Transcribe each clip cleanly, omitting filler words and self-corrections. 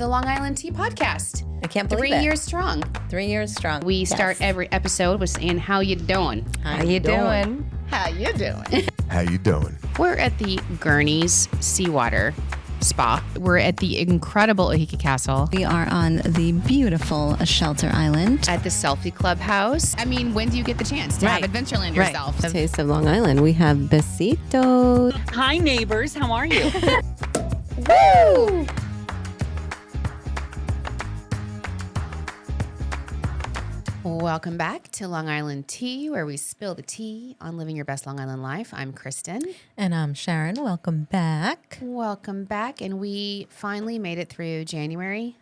the Long Island Tea Podcast. I can't believe it. 3 years strong. 3 years strong. We start every episode with saying, how you doing? How you doing? How you doing? How you doing? We're at the Gurney's Seawater Spa. We're at the incredible Ohika Castle. We are on the beautiful Shelter Island. At the Selfie Clubhouse. I mean, when do you get the chance to have Adventureland yourself? Taste of Long Island. We have Besito. Hi, neighbors. How are you? Woo! Welcome back to Long Island Tea, where we spill the tea on living your best Long Island life. I'm Kristen. And I'm Sharon. Welcome back. Welcome back. And we finally made it through January.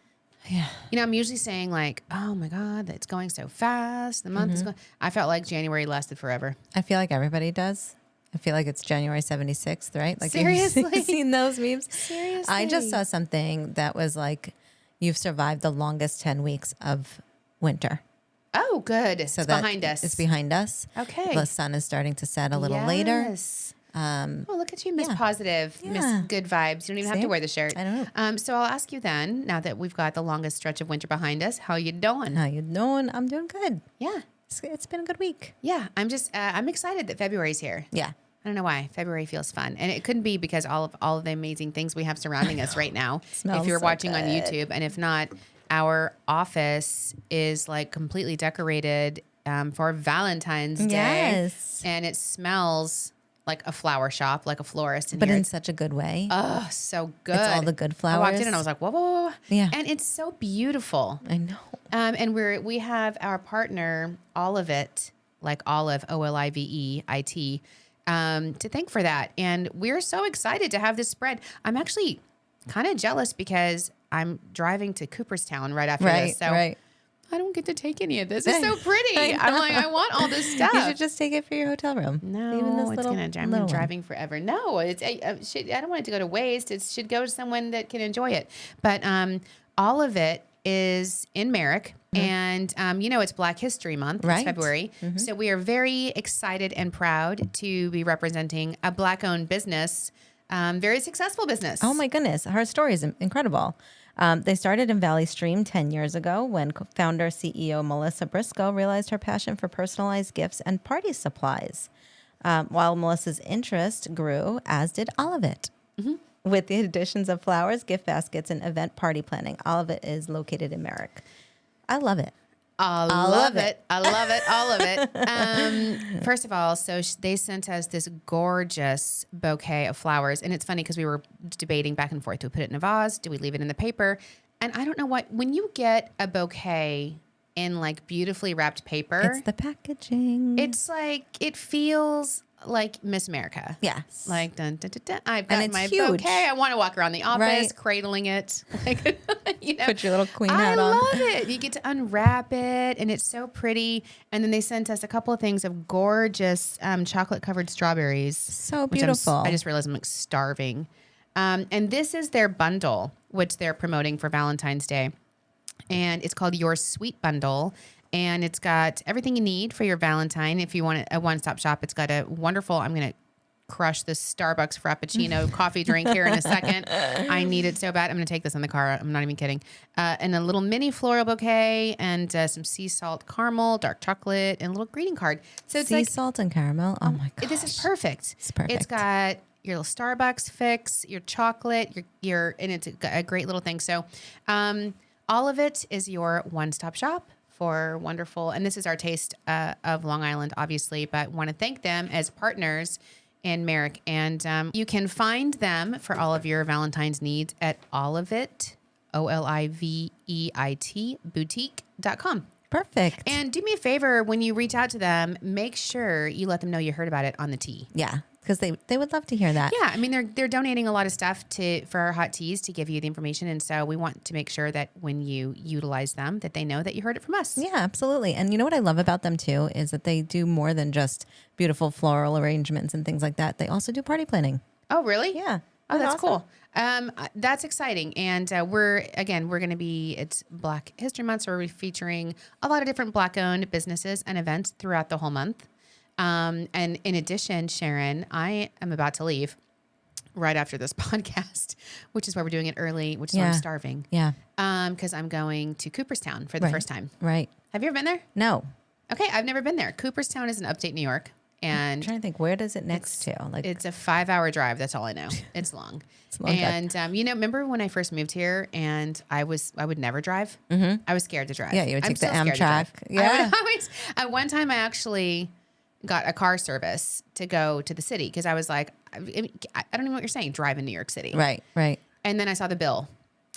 Yeah. You know, I'm usually saying like, oh my God, it's going so fast. The month is going. I felt like January lasted forever. I feel like everybody does. I feel like it's January 76th, right? Like Seriously? You've seen those memes? Seriously? I just saw something that was like, you've survived the longest 10 weeks of winter. Oh, good. So it's that behind us. It's behind us. Okay. The sun is starting to set a little later. Yes. Oh, look at you, Miss yeah. Positive, Miss Yeah. Good Vibes. You don't even have to See? wear the shirt. I don't know. So I'll ask you then, now that we've got the longest stretch of winter behind us, how you doing? How you doing? I'm doing good. Yeah. It's been a good week. Yeah. I'm just, I'm excited that February's here. Yeah. I don't know why. February feels fun. And it couldn't be because all of the amazing things we have surrounding us right now. Smells If you're so watching on good. YouTube. And if not, our office is like completely decorated for Valentine's Day. Yes. And it smells like a flower shop, like a florist in But here. in such a good way. Oh, so good. It's all the good I walked in flowers. and I was like, whoa, whoa, whoa. Yeah. And it's so beautiful. I know. And we have our partner, Olivet, like Olive, Oliveit, to thank for that. And we're so excited to have this spread. I'm actually kind of jealous because I'm driving to Cooperstown right after this. So I don't get to take any of this. It's so pretty. I'm like, I want all this stuff. You should just take it for your hotel room. No, Even this it's little, gonna. I'm little driving forever. No, I don't want it to go to waste. It should go to someone that can enjoy it. But all of it is in Merrick, and it's Black History Month. Right. It's February, so we are very excited and proud to be representing a Black-owned business, very successful business. Oh my goodness. Her story is incredible. They started in Valley Stream 10 years ago when founder CEO Melissa Briscoe realized her passion for personalized gifts and party supplies. While Melissa's interest grew, as did all of it. With the additions of flowers, gift baskets, and event party planning. All of it is located in Merrick. I love it. I love it. I love it. All of it. First of all, so they sent us this gorgeous bouquet of flowers. And it's funny because we were debating back and forth. Do we put it in a vase? Do we leave it in the paper? And I don't know when you get a bouquet in like beautifully wrapped paper. It's the packaging. It's like, it feels like Miss America. Yes. Like, dun, dun, dun, dun. I've got it's my huge. bouquet. I want to walk around the office, Right. cradling it. Like, Put your little queen I hat on. love it. You get to unwrap it, and it's so pretty. And then they sent us a couple of things of gorgeous chocolate-covered strawberries. So which beautiful. I just realized I'm like starving. And this is their bundle, which they're promoting for Valentine's Day. And it's called Your Sweet Bundle. And it's got everything you need for your Valentine. If you want a one-stop shop, it's got a wonderful, I'm going to crush this Starbucks Frappucino coffee drink here in a second. I need it so bad. I'm going to take this in the car. I'm not even kidding. And a little mini floral bouquet and some sea salt caramel, dark chocolate, and a little greeting card. So it's sea like, salt and caramel. Oh my god. this is perfect. It's perfect. It's got your little Starbucks fix, your chocolate, and it's a great little thing. So all of it is your one-stop shop for wonderful, and this is our taste of Long Island, obviously, but want to thank them as partners in Merrick. And you can find them for all of your Valentine's needs at Oliveit, Oliveit, boutique.com. Perfect. And do me a favor, when you reach out to them, make sure you let them know you heard about it on the tea. Yeah, because they would love to hear that. Yeah, I mean, they're donating a lot of stuff for our hot teas to give you the information. And so we want to make sure that when you utilize them, that they know that you heard it from us. Yeah, absolutely. And you know what I love about them too is that they do more than just beautiful floral arrangements and things like that. They also do party planning. Oh, really? Yeah. Oh, that's awesome. cool. That's exciting. And we're going to be, it's Black History Month, so we're featuring a lot of different Black-owned businesses and events throughout the whole month. And in addition, Sharon, I am about to leave right after this podcast, which is why we're doing it early, which is why I'm starving. Yeah. Because I'm going to Cooperstown for the first time. Right. Have you ever been there? No. Okay, I've never been there. Cooperstown is in upstate New York. And I'm trying to think, where does it next to? Like, it's a 5-hour drive. That's all I know. It's long. It's a long and remember when I first moved here and I would never drive? Mm-hmm. I was scared to drive. Yeah, you would I'm take the still scared to drive. Amtrak. Yeah. At one time I actually got a car service to go to the city because I was like, I don't even know what you're saying, drive in New York City. Right. And then I saw the bill.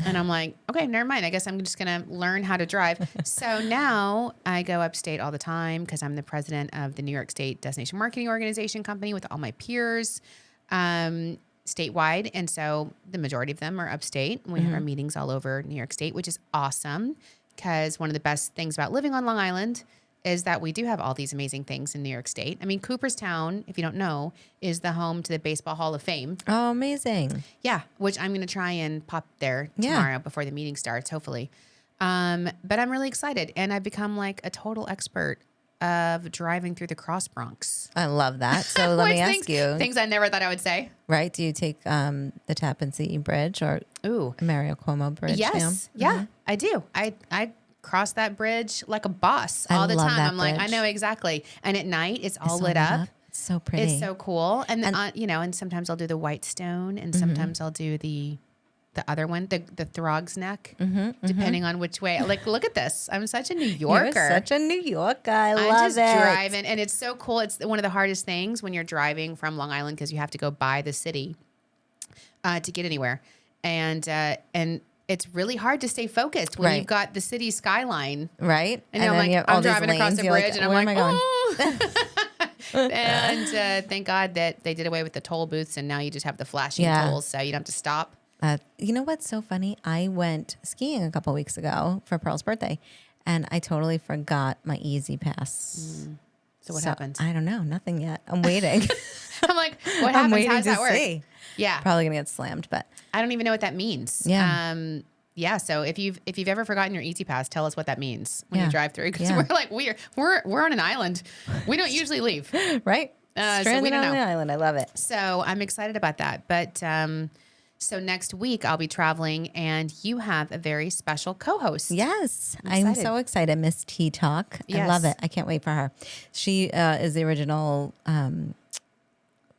And I'm like, okay, never mind. I guess I'm just going to learn how to drive. So now I go upstate all the time because I'm the president of the New York State Destination Marketing Organization company with all my peers statewide. And so the majority of them are upstate. We have our meetings all over New York State, which is awesome because one of the best things about living on Long Island is that we do have all these amazing things in New York State. I mean, Cooperstown, if you don't know, is the home to the Baseball Hall of Fame. Oh, amazing. Yeah, which I'm going to try and pop there tomorrow before the meeting starts, hopefully. But I'm really excited. And I've become like a total expert of driving through the Cross Bronx. I love that. So let me ask you. Things I never thought I would say. Right? Do you take the Tappan Zee Bridge or Mario Cuomo Bridge? Yes. Now? Yeah, I do. I cross that bridge like a boss all the love time. that I'm like, I bridge. know exactly. And at night, it's all lit up. It's so pretty. It's so cool. And and sometimes I'll do the white stone and sometimes I'll do the other one, the Throg's Neck, depending on which way. Like, look at this. I'm such a New Yorker. You're such a New Yorker. I love I'm just it. driving. And it's so cool. It's one of the hardest things when you're driving from Long Island because you have to go by the city to get anywhere. And it's really hard to stay focused when you've got the city skyline. Right. And I'm like, I'm driving across the bridge and I'm like, and thank God that they did away with the toll booths and now you just have the flashing tolls so you don't have to stop. You know what's so funny? I went skiing a couple weeks ago for Pearl's birthday and I totally forgot my Easy Pass. So what happened? I don't know. Nothing yet. I'm waiting. I'm like, what happens? I'm waiting How does to that work? see. Yeah. Probably going to get slammed, but I don't even know what that means. Yeah. So if you've ever forgotten your Easy Pass, tell us what that means when you drive through because we're on an island. We don't usually leave. Right. So we don't on know. the island. I love it. So I'm excited about that. But so next week I'll be traveling and you have a very special co-host. Yes. I'm so excited. Miss Tea Talk. I love it. I can't wait for her. She is the original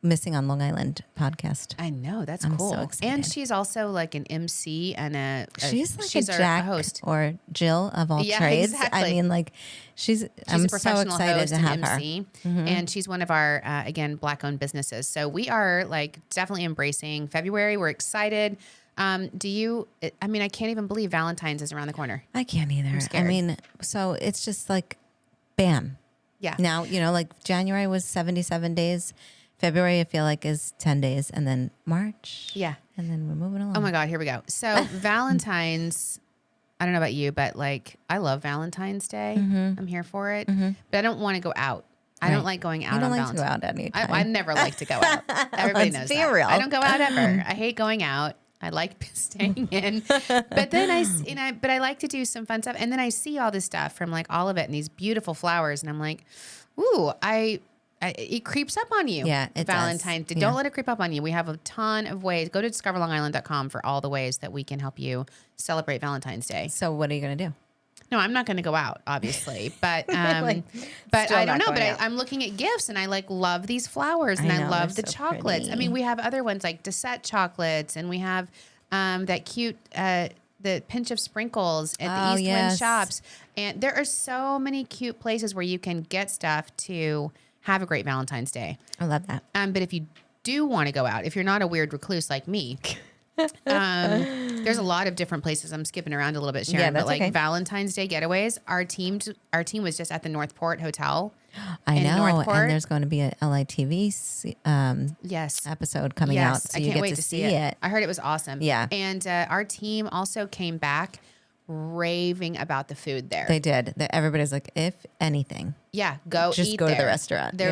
Missing on Long Island podcast. I know. That's I'm cool. so excited. And she's also like an MC and she's like she's a Jack host. Or Jill of all trades. Exactly. I mean, like she's I'm a professional so excited host to have and MC, and she's one of our again Black-owned businesses. So we are like definitely embracing February. We're excited. Do you? I mean, I can't even believe Valentine's is around the corner. I can't either. I'm scared. I mean, so it's just like, bam. Yeah. Now, like January was 77 days. February, I feel like, is 10 days. And then March. Yeah. And then we're moving along. Oh my God, here we go. So Valentine's, I don't know about you, but like I love Valentine's Day. I'm here for it. But I don't want to go out. I don't like going out You don't on like to Valentine's. go out anytime. I never like to go out. Everybody Let's knows be that. real. I don't go out ever. I hate going out. I like staying in. But then I like to do some fun stuff. And then I see all this stuff from like all of it and these beautiful flowers. And I'm like, ooh, it creeps up on you. Yeah, it Valentine's Day. does. Don't let it creep up on you. We have a ton of ways. Go to discoverlongisland.com for all the ways that we can help you celebrate Valentine's Day. So what are you going to do? No, I'm not going to go out, obviously, but Like, but still I don't not know. But going out. I'm looking at gifts, and I like love these flowers, and I I know, love the they're so chocolates. I pretty. mean, we have other ones like Dessert chocolates, and we have that cute the pinch of sprinkles at the East Wind shops, and there are so many cute places where you can get stuff to have a great Valentine's Day. I love that. But if you do want to go out, if you're not a weird recluse like me. There's a lot of different places. I'm skipping around a little bit, Sharon, Yeah, that's but like okay. Valentine's Day getaways. Our team was just at the Northport Hotel. I in know. Northport. And there's going to be a LITV Yes. episode coming out. So I you can't get wait to to see it. I heard it was awesome. Yeah. And our team also came back raving about the food there. They did. Everybody's like, if anything. Just Just eat go to the there. restaurant. They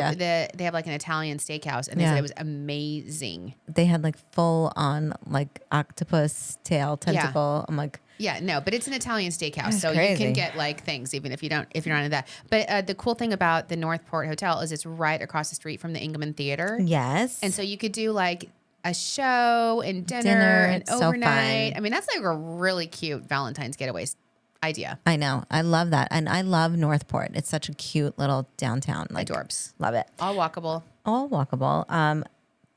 have like an Italian steakhouse, and they Yeah. said it was amazing. They had like full on like octopus tail tentacle. I'm like, Yeah, no, but it's an Italian steakhouse, That's so you crazy. can get like things even if you're not into that. But the cool thing about the Northport Hotel is it's right across the street from the Ingeman Theater, yes. and so you could do like a show and dinner and it's so overnight. fun. I mean, that's like a really cute Valentine's getaways idea. I know. I love that. And I love Northport. It's such a cute little downtown. Like, Adorbs. love it. All walkable. All walkable.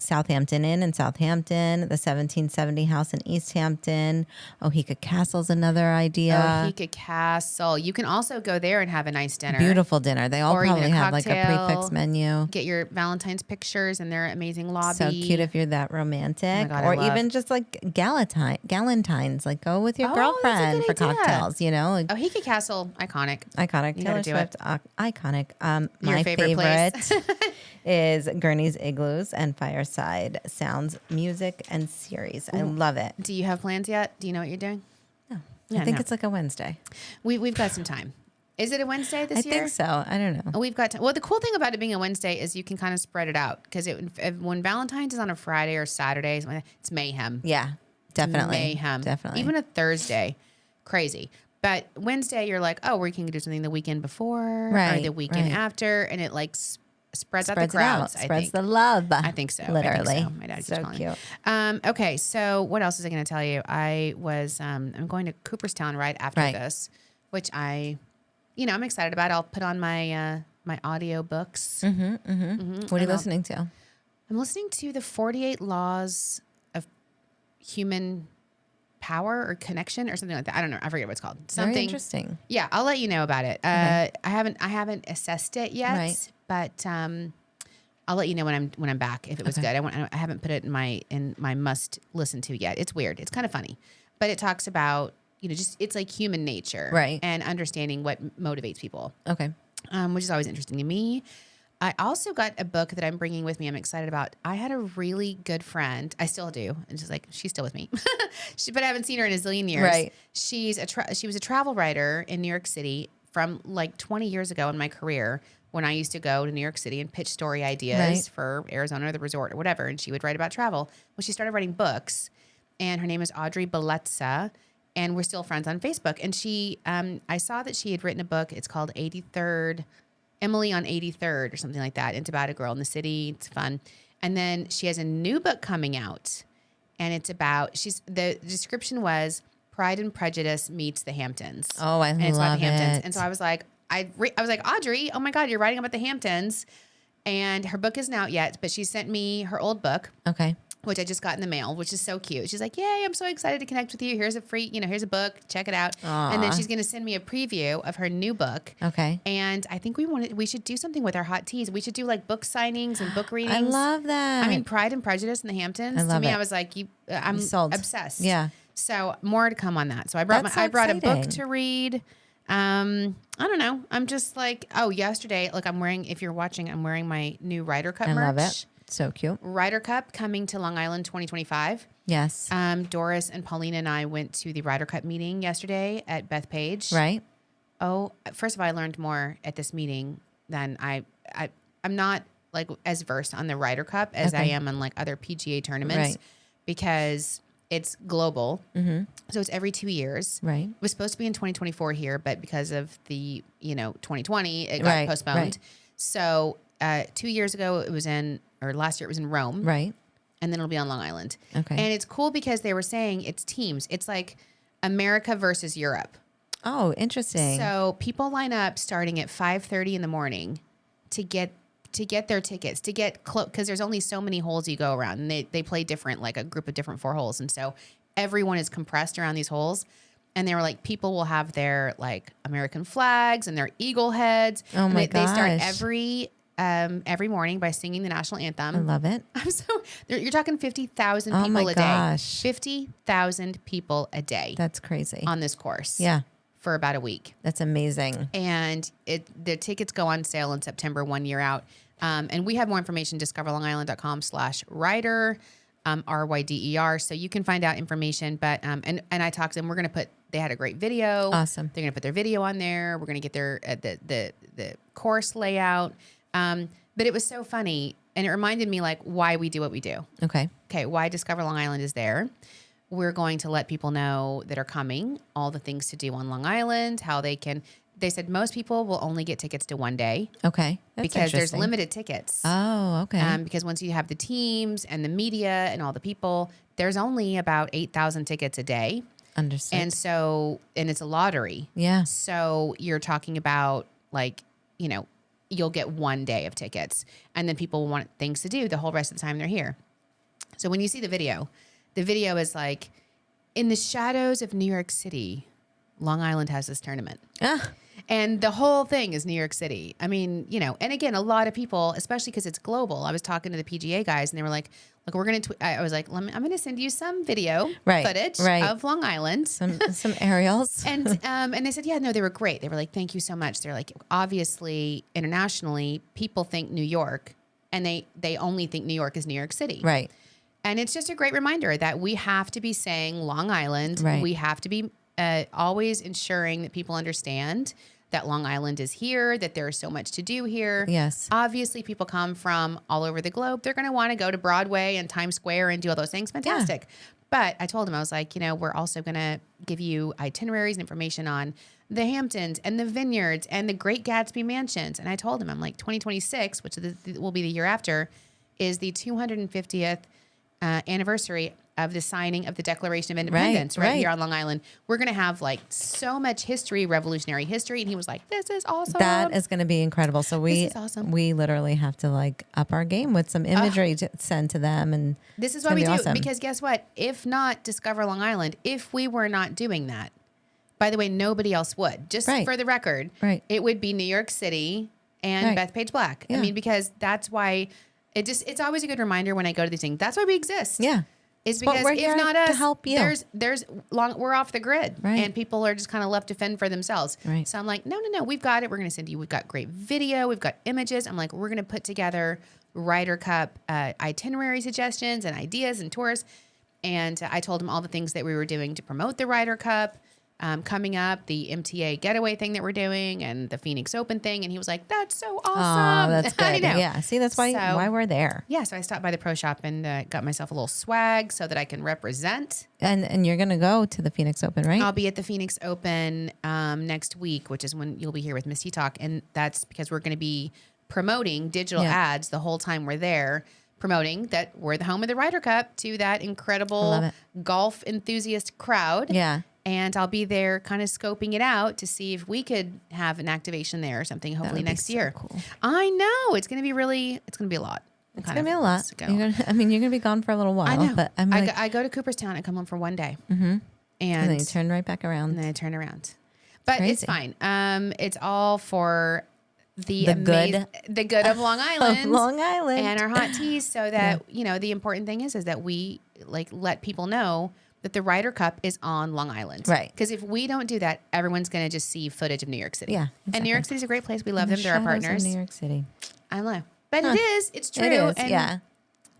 Southampton Inn in Southampton, the 1770 house in East Hampton. Oheka Castle's another idea. Oheka Castle. You can also go there and have a nice dinner. Beautiful dinner. They all Or even probably a have like a cocktail. prefix menu. Get your Valentine's pictures in their amazing lobby. So cute if you're that romantic. God, I or love- even just like Galentine's. Like go with your Oh, that's a girlfriend good for idea. cocktails, you know? Like, Oheka Castle, iconic. iconic. You Taylor gotta do it. Swift, iconic. Your My favorite place. is Gurney's Igloos and Fireside Sounds Music and Series. I love it. Do you have plans yet? Do you know what you're doing? No, Yeah, I think no. it's like a Wednesday. We've got some time. Is it a Wednesday this I year? think so. I don't know. We've got time. Well, the cool thing about it being a Wednesday is you can kind of spread it out because when Valentine's is on a Friday or Saturday, it's mayhem. Yeah, definitely. Mayhem. Definitely. Even a Thursday, crazy. But Wednesday, you're like, oh, we can do something the weekend before or Right, the weekend right. after, and it like spreads out the spreads it out. crowds. I Spreads think. the love. I think so. Literally. I think so. My dad's just So calling. cute. Okay, so what else was I going to tell you? I was I'm going to Cooperstown right after Right. this, which I'm excited about. I'll put on my my audio books. What are you listening to? I'm listening to the 48 Laws of Human Power or Connection or something like that. I don't know. I forget what it's called. Very Something. interesting. Yeah, I'll let you know about it. I haven't assessed it yet, Right. but I'll let you know when I'm back if it was Okay. good. I haven't put it in my must listen to yet. It's weird. It's kind of funny, but it talks about just it's like human nature, Right. and understanding what motivates people, Okay. which is always interesting to me. I also got a book that I'm bringing with me. I'm excited about. I had a really good friend. I still do. And she's still with me, but I haven't seen her in a zillion years. Right. She was a travel writer in New York City from like 20 years ago in my career when I used to go to New York City and pitch story ideas Right. for Arizona or the resort or whatever. And she would write about travel. Well, she started writing books, and her name is Audrey Bellezza. And we're still friends on Facebook. And she, I saw that she had written a book. It's called Emily on 83rd or something like that. It's about a girl in the city. It's fun. And then she has a new book coming out, and it's about the description was Pride and Prejudice meets the Hamptons. Oh, I and it's about love the Hamptons. it. And so I was like, I was like, Audrey, oh my God, you're writing about the Hamptons. And her book isn't out yet, but she sent me her old book, Okay. which I just got in the mail, which is so cute. She's like, yay, I'm so excited to connect with you. Here's a free, here's a book. Check it out. And then Aw. she's going to send me a preview of her new book. Okay. And I think we should do something with our hot teas. We should do like book signings and book readings. I love that. I mean, Pride and Prejudice in the Hamptons. I To love me, it. I was like, I'm sold. obsessed. Yeah. So more to come on that. So I brought That's so I brought a book exciting. to read. I don't know. I'm just like, yesterday, like I'm wearing my new Ryder Cup I merch. love it. So cute. Ryder Cup coming to Long Island 2025. Yes. Doris and Paulina and I went to the Ryder Cup meeting yesterday at Bethpage. Right. Oh, first of all, I learned more at this meeting than I'm not like as versed on the Ryder Cup as I Okay. am on like other PGA tournaments Right. because it's global. Mm-hmm. So it's every 2 years. Right. It was supposed to be in 2024 here, but because of the 2020, it got Right, postponed. right. So 2 years ago last year it was in Rome, Right. and then it'll be on Long Island. Okay. And it's cool because they were saying it's teams. It's like America versus Europe. Oh, interesting. So people line up starting at 5:30 in the morning to get their tickets, to get close, because there's only so many holes you go around, and they play different, like a group of different 4 holes, and so everyone is compressed around these holes. And they were like, people will have their like American flags and their eagle heads. Oh And my they start gosh. every morning by singing the national anthem. I love it. You're talking 50,000 Oh people my a day. gosh. 50,000 people a day That's crazy. on this course. Yeah. For about a week. That's amazing. And the tickets go on sale in September, 1 year out. And we have more information, discoverlongisland.com/Ryder, RYDER. So you can find out information. But, and I talked to them, they had a great video. Awesome. They're going to put their video on there. We're going to get the course layout. But it was so funny. And it reminded me like why we do what we do. Okay. Okay. Why Discover Long Island is there. We're going to let people know that are coming, all the things to do on Long Island, how they can they said most people will only get tickets to one day Okay. That's because there's interesting. limited tickets. Oh, okay. Because once you have the teams and the media and all the people, there's only about 8,000 tickets a day. Understood. And it's a lottery. Yeah. So you're talking about you'll get one day of tickets, and then people will want things to do the whole rest of the time they're here. So when you see the video is like, in the shadows of New York City, Long Island has this tournament. And the whole thing is New York City. I mean, and again, a lot of people, especially because it's global. I was talking to the PGA guys and they were like, look, we're going to, I was like, I'm going to send you some video footage of Long Island. Some aerials. And they said, yeah, no, they were great. They were like, thank you so much. They're like, obviously, internationally, people think New York and they only think New York is New York City. Right. And it's just a great reminder that we have to be saying Long Island. Right. We have to be always ensuring that people understand that Long Island is here, that there's so much to do here. Yes. Obviously, people come from all over the globe. They're going to want to go to Broadway and Times Square and do all those things. Fantastic. Yeah. But I told him, I was like, we're also going to give you itineraries and information on the Hamptons and the Vineyards and the Great Gatsby Mansions. And I told him, I'm like, 2026, which will be the year after, is the 250th anniversary of the signing of the Declaration of Independence right here on Long Island. We're going to have like so much history, revolutionary history. And he was like, this is awesome. That is going to be incredible. So we literally have to like up our game with some imagery to send to them. And this is what we do. Awesome. Because guess what? If not Discover Long Island, if we were not doing that, by the way, nobody else would. Just for the record, it would be New York City and Bethpage Black. Yeah. I mean, because that's why it's always a good reminder when I go to these things. That's why we exist. Yeah. Is because if not us, to help you. We're off the grid, and people are just kind of left to fend for themselves. Right. So I'm like, no, we've got it. We're going to send you. We've got great video. We've got images. I'm like, we're going to put together Ryder Cup itinerary suggestions and ideas and tours. And I told him all the things that we were doing to promote the Ryder Cup coming up, the MTA getaway thing that we're doing, and the Phoenix Open thing. And he was like, "That's so awesome!" Oh, that's good. I know. Yeah. See, that's why we're there. Yeah. So I stopped by the pro shop and got myself a little swag so that I can represent. And you're gonna go to the Phoenix Open, right? I'll be at the Phoenix Open next week, which is when you'll be here with Misty Talk, and that's because we're going to be promoting digital ads the whole time we're there. Promoting that we're the home of the Ryder Cup to that incredible golf enthusiast crowd. Yeah. And I'll be there kind of scoping it out to see if we could have an activation there or something, hopefully next year. Cool. I know. It's going to be a lot. It's going to be a lot. You're going to be gone for a little while. I know. But I go to Cooperstown. I come home for one day. Mm-hmm. And then you turn right back around. And then I turn around. But it's fine. It's all for the good of Long Island. Long Island. And our hot teas so that, the important thing is that we let people know that the Ryder Cup is on Long Island. Right. Because if we don't do that, everyone's going to just see footage of New York City. Yeah. Exactly. And New York City is a great place. We love them. They're our partners. New York City. I know. But it is. It's true. It is, and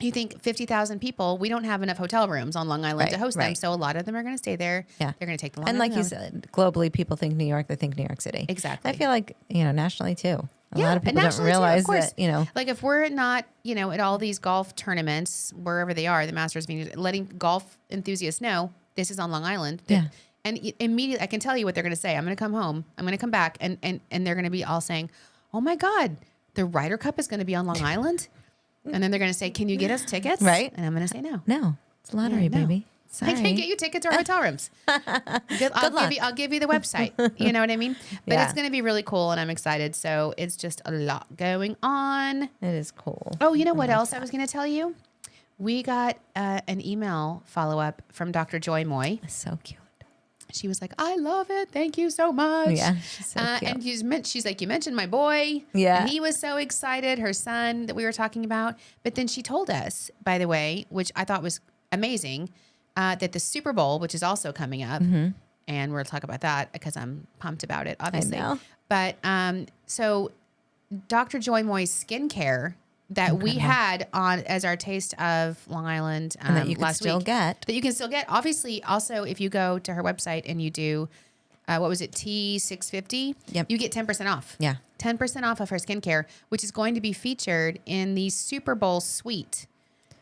you think 50,000 people, we don't have enough hotel rooms on Long Island to host them. So a lot of them are going to stay there. Yeah. They're going to take the Long Island. And like you said, globally, people think New York, they think New York City. Exactly. I feel like, nationally too. A lot of people don't realize that, Like if we're not, at all these golf tournaments, wherever they are, the Masters, letting golf enthusiasts know this is on Long Island. Yeah. And immediately, I can tell you what they're going to say. I'm going to come home. I'm going to come back. And they're going to be all saying, oh my God, the Ryder Cup is going to be on Long Island. And then they're going to say, can you get us tickets? Right. And I'm going to say no. No. It's lottery, baby. Sorry. I can't get you tickets or hotel rooms. I'll give you the website. You know what I mean? But it's going to be really cool, and I'm excited. So it's just a lot going on. It is cool. Oh, you know what else I was going to tell you? We got an email follow-up from Dr. Joy Moy. So cute. She was like, I love it. Thank you so much. Yeah, she's so cute. And she's like, you mentioned my boy. Yeah. And he was so excited, her son that we were talking about. But then she told us, by the way, which I thought was amazing, that the Super Bowl, which is also coming up, and we'll talk about that because I'm pumped about it, obviously. I know. But so Dr. Joy Moy's skincare that we had on as our taste of Long Island and that you can last still week, get. that you can still get. Obviously, also if you go to her website and you do, what was it, T650? Yep. You get 10% off. Yeah. 10% off of her skincare, which is going to be featured in the Super Bowl suite,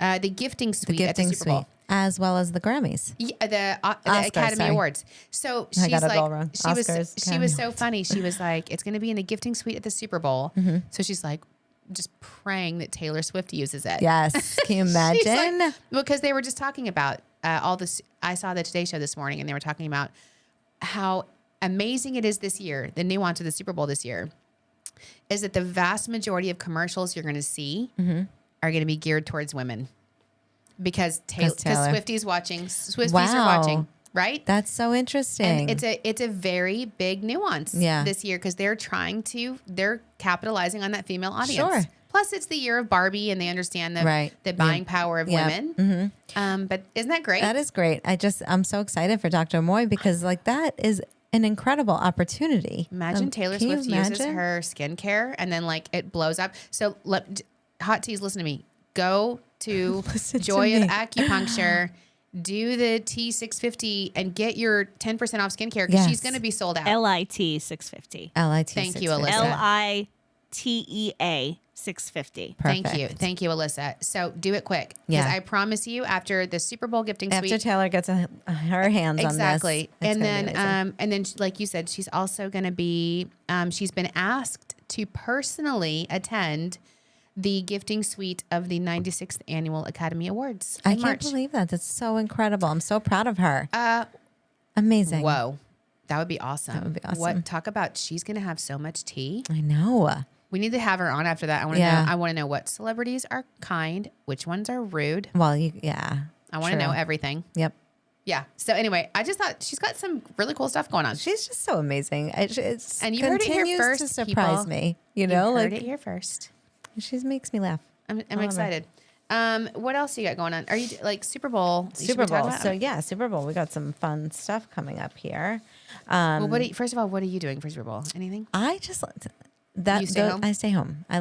the gifting suite at the Super Bowl. as well as the Grammys. Yeah, the Oscars, Academy sorry. Awards. So she's I got it like, all wrong. she Oscars, was Academy so Awards. funny. She was like, it's going to be in the gifting suite at the Super Bowl. Mm-hmm. So she's like, just praying that Taylor Swift uses it. Yes. Can you She's imagine? like, because they were just talking about all this. I saw the Today Show this morning, and they were talking about how amazing it is this year. The nuance of the Super Bowl this year is that the vast majority of commercials you're going to see are going to be geared towards women because Taylor. Swifties watching, Swifties Wow. are watching, right? That's so interesting. And it's a very big nuance this year because they're capitalizing on that female audience. Sure. Plus, it's the year of Barbie, and they understand the buying power of women. But isn't that great? That is great. I'm so excited for Dr. Moy because like that is an incredible opportunity. Imagine Taylor can you Swift uses imagine? her skincare and then like it blows up. So hot teas, listen to me. Go to Listen to Joy of me. Acupuncture. Do the T650 and get your 10% off skincare because she's Yes. going to be sold out. LIT 650. LIT. Thank you, 650. Alyssa. LITEA 650. Thank you. Perfect. Thank you, Alyssa. So do it quick. Because Yeah. I promise you, after the Super Bowl gifting After suite. Taylor gets her hands Exactly. on this. And then, like you said, she's also going to be, she's been asked to personally attend the gifting suite of the 96th Annual Academy Awards I in can't March. believe that. That's so incredible. I'm so proud of her. Amazing. Whoa. That would be awesome. That would be awesome. What talk about she's going to have so much tea. I know. We need to have her on after that. I want to Yeah. know. I want to know what celebrities are kind, which ones are rude. Well, yeah. I want to know everything. Yep. Yeah. So anyway, I just thought she's got some really cool stuff going on. She's just so amazing. It's And you heard it here continues first, to surprise people. me. You know, You heard like it here first. she makes me laugh. I'm love her. excited. What else you got going on? Are you like Super Bowl? Should we Super talk Bowl. about- So yeah, Super Bowl. We got some fun stuff coming up here. well, first of all, what are you doing for Super Bowl? Anything? I just that You stay home? I stay home. I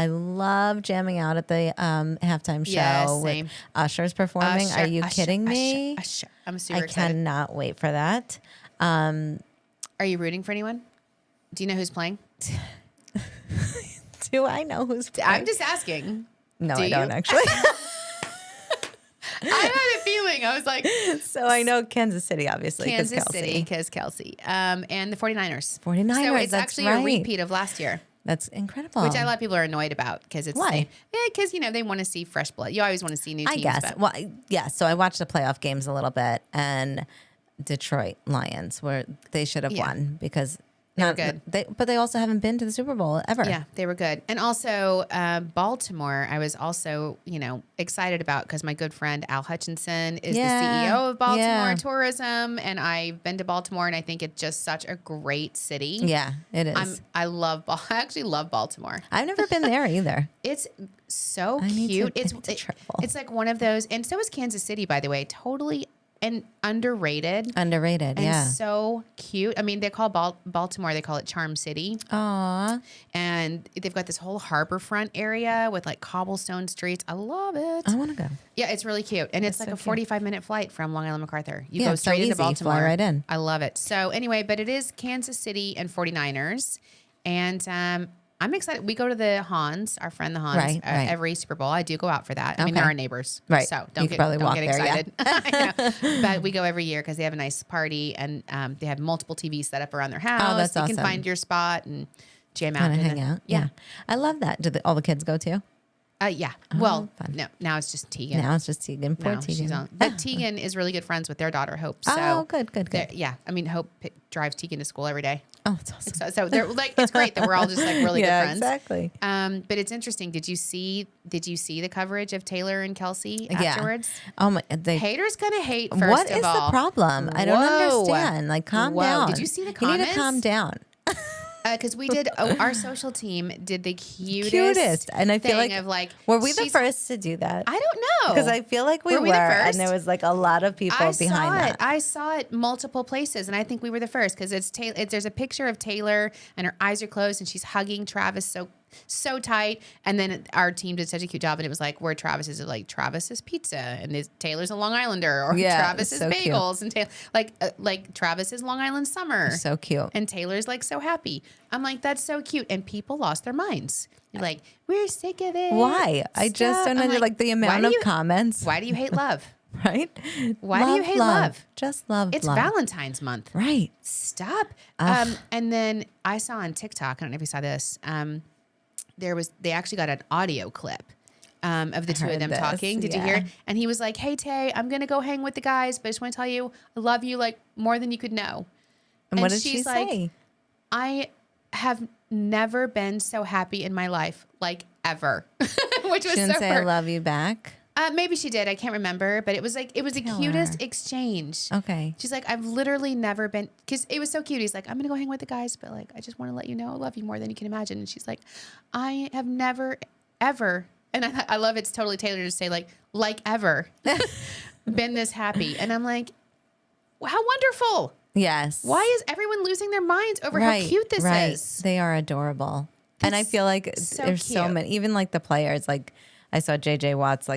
love jamming out at the halftime show Yes, with same. Usher's performing. Usher, Are you Usher, kidding Usher, me? Usher. I'm super I excited. cannot wait for that. Are you rooting for anyone? Do you know who's playing? Do I know who's playing? I'm just asking. No, Do I don't you? actually. I had a feeling. I was like, So I know Kansas City, obviously. Kansas Kelsey. City, because Kelsey. And the 49ers. 49ers, So it's that's actually right. a repeat of last year, That's incredible. which a lot of people are annoyed about because it's Why? the same. Yeah, because, they want to see fresh blood. You always want to see new I teams. guess. But Well, yeah. So I watched the playoff games a little bit, and Detroit Lions, where they should have Yeah. won because were good. But they also haven't been to the Super Bowl ever. yeah, they were good. And also Baltimore, I was also, excited about because my good friend Al Hutchinson is the CEO of Baltimore Yeah. Tourism. And I've been to Baltimore and I think it's just such a great city. Yeah, it is. I actually love Baltimore. I've never been there either. It's so I need cute. to travel. It's like one of those, and so is Kansas City, by the way, totally and underrated. Underrated. And Yeah. so cute. I mean, they call Baltimore, they call it Charm City. Aw. And they've got this whole harborfront area with like cobblestone streets. I love it. I want to go. Yeah, it's really cute. And it's like so a cute. 45-minute flight from Long Island MacArthur. You Yeah, go it's so straight into easy. Fly Baltimore. right in. I love it. So anyway, but it is Kansas City and 49ers. And I'm excited. We go to the Hans, our friend the Hans, Right, right. every Super Bowl. I do go out for that. I mean, Okay. they're our neighbors. Right. So You don't could probably walk get there, yeah. excited. I know. But we go every year because they have a nice party and they have multiple TVs set up around their house. that's You awesome. can find your spot and jam out. Kind of in hang the- out. Yeah. I love that. Do all the kids go too? Yeah. Well, fun. no, now it's just Tegan. Now it's just Tegan. Poor No, Tegan. she's on. But Tegan is really good friends with their daughter, Hope. So Oh, good. yeah. I mean, Hope drives Tegan to school every day. Oh, it's awesome. So they're like, it's great that we're all just like really Yeah, good friends. exactly. But it's interesting. Did you see the coverage of Taylor and Kelsey afterwards? Oh my! Haters gonna hate first What of is all. the problem? I don't Whoa. understand. Like, calm Whoa. down. Did you see the You need comments? to calm down. Because we did, our social team did the Cutest. And I feel thing like, of like, were we the she's- first to do that? I don't know. Because I feel like we Were were, we the and first? there was like a lot of people I behind saw that. it. I saw it multiple places, and I think we were the first because there's a picture of Taylor, and her eyes are closed, and she's hugging Travis so tight. And then our team did such a cute job, and it was like where Travis is like Travis's Pizza, and Taylor's a Long Islander, or Yeah, Travis's so cute. Bagels, and like Travis's Long Island Summer. So cute. And Taylor's like so happy. I'm like, that's so cute, and people lost their minds. You're like, we're sick of it. Why? I just Stop. don't I'm know. Like the amount why of do you- comments. Why do you hate love? right? Why do you hate love? Just love. It's love. Valentine's month. Right. Stop. And then I saw on TikTok, I don't know if you saw this, they actually got an audio clip of the two of heard them this, talking. Did you hear? And he was like, "Hey Tay, I'm gonna go hang with the guys, but I just want to tell you, I love you like more than you could know." And what did she's she say? like, "I have never been so happy in my life, like ever," which was She didn't so say I love you back. Maybe she did. I can't remember, but it was the cutest exchange. Okay. She's like, I've literally never been, because it was so cute. He's like, I'm gonna go hang with the guys, but like, I just want to let you know I love you more than you can imagine. And she's like, I have never, ever, and I love it's totally tailored to say like ever, been this happy. And I'm like, how wonderful. Yes. Why is everyone losing their minds over how cute this is? They are adorable. And I feel like so there's so cute. many, even like the players, like I saw JJ Watts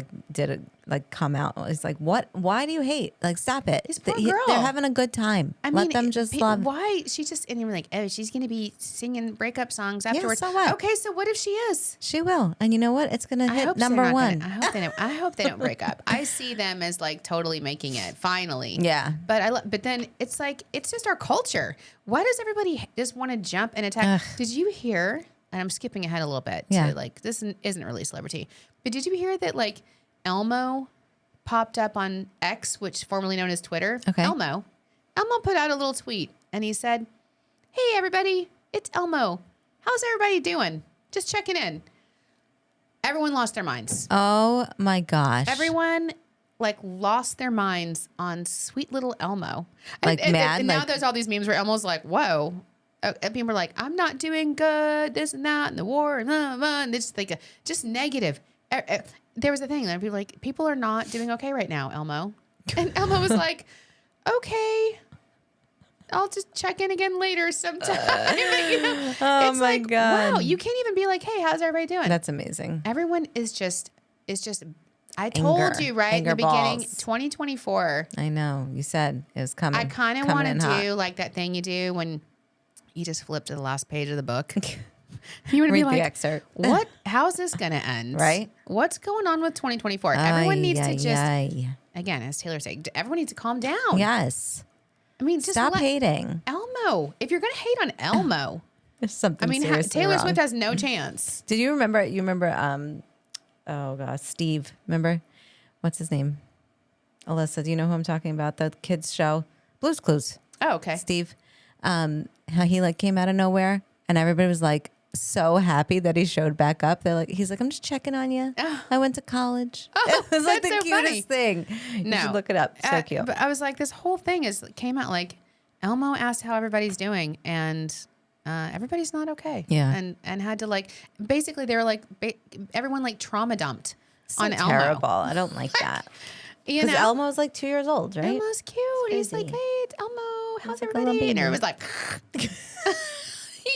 come out. He's like, "What? Why do you hate? Like, stop it. This poor girl. They're having a good time. Let them just love." Why? She just, and you were like, oh, she's going to be singing breakup songs afterwards. so what? Okay, so what if she is? She will. And you know what? It's going to hit number one. I hope they don't break up. I see them as like totally making it finally. Yeah. But then it's like, it's just our culture. Why does everybody just want to jump and attack? Did you hear, and I'm skipping ahead a little bit to like, this isn't really celebrity, but did you hear that like Elmo popped up on X, which formerly known as Twitter? Okay. Elmo put out a little tweet and he said, "Hey everybody, it's Elmo. How's everybody doing? Just checking in." Everyone lost their minds. Oh my gosh. Everyone like lost their minds on sweet little Elmo. Like and mad. And now like, there's all these memes where Elmo's like, "Whoa." And people are like, "I'm not doing good, this and that, and the war, and it's like just negative." There was a thing that people like, people are not doing okay right now, Elmo. And Elmo was like, "Okay, I'll just check in again later sometime." oh it's my like, God. wow, you can't even be like, "Hey, how's everybody doing?" That's amazing. Everyone is just. I told you right in the beginning, balls. 2024. I know. You said it was coming. I kind of want to do like that thing you do when you just flip to the last page of the book. You want to be Read the like, excerpt. what? How's this going to end? Right? What's going on with 2024? Everyone needs to just, Ay. again, as Taylor said, everyone needs to calm down. Yes. I mean, just Stop hating. Elmo. If you're going to hate on Elmo, There's something I mean, seriously Taylor wrong. Swift has no chance. Did you remember? Oh gosh, Steve. Remember? What's his name? Alyssa. Do you know who I'm talking about? The kids show, Blue's Clues. Oh, okay. Steve. How he like came out of nowhere, and everybody was like so happy that he showed back up. He's like, "I'm just checking on you. I went to college." Oh, it was like the that's so cutest thing. You should look it up. So cute. But I was like, this whole thing came out like Elmo asked how everybody's doing, and everybody's not okay. Yeah. And had to like, basically they were like, everyone like trauma dumped So on Elmo. terrible. I don't like that. You Because know, Elmo's like 2 years old, right? Elmo's cute. He's like, crazy. "Hey, it's Elmo. How's like a everybody?" little And baby. everyone's like,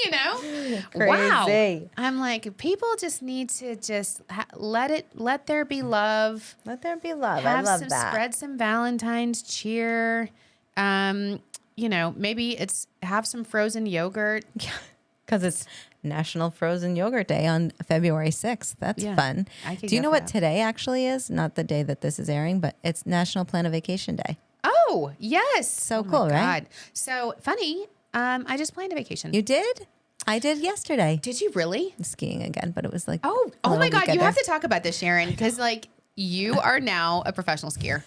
you know, wow. Crazy. I'm like, people just need to just let there be love. Let there be love. I love that. Spread some Valentine's cheer. You know, maybe have some frozen yogurt. Because it's National Frozen Yogurt Day on February 6th. That's Yeah, fun. I could Do you go know for what that. today actually is? Not the day that this is airing, but it's National Plan a Vacation Day. Oh, yes. So Oh my cool, right? God. So funny. I just planned a vacation. You did? I did yesterday. Did you really? Skiing again, but it was like Oh a my little God. You weekender. have to talk about this, Sharon, because like you are now a professional skier.